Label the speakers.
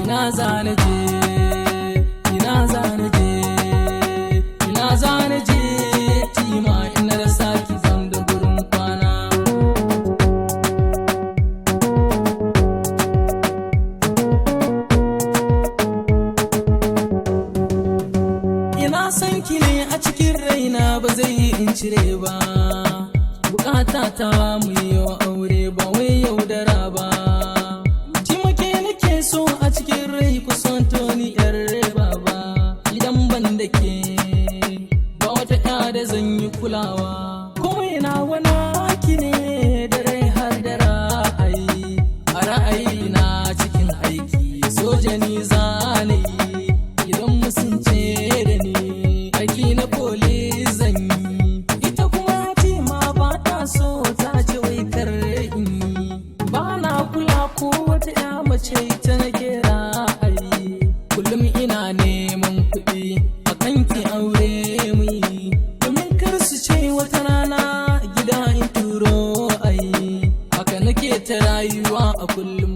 Speaker 1: ina zana je, ina zana je, ina zana je tima ina da saki zan da gurin kwana. Ina san ki ne a cikin raina ba zai yi in cire ba, bukata ta mu yi wa aure ba wai yaudara ba. Taimake nake so a cikin rai kusan toni yar reba ba, idan ban da ke ba wata ya da zan yi kulawa. Komai na wana ki ne da rai har da ra'ayi, a ra'ayi na cikin aiki soja ni zanayi, idan musunce da ni aiki na police zan yi. Ita kuma tima ba ta so ta ce wai kar in yi, ba na kula ko wata ya mace ita nake ra'ayi. Kullum ina neman kuɗi a kanki aure mu yi, domin kar su ce wata rana gida in turo ayi. Haka nake ta rayuwa a kullum.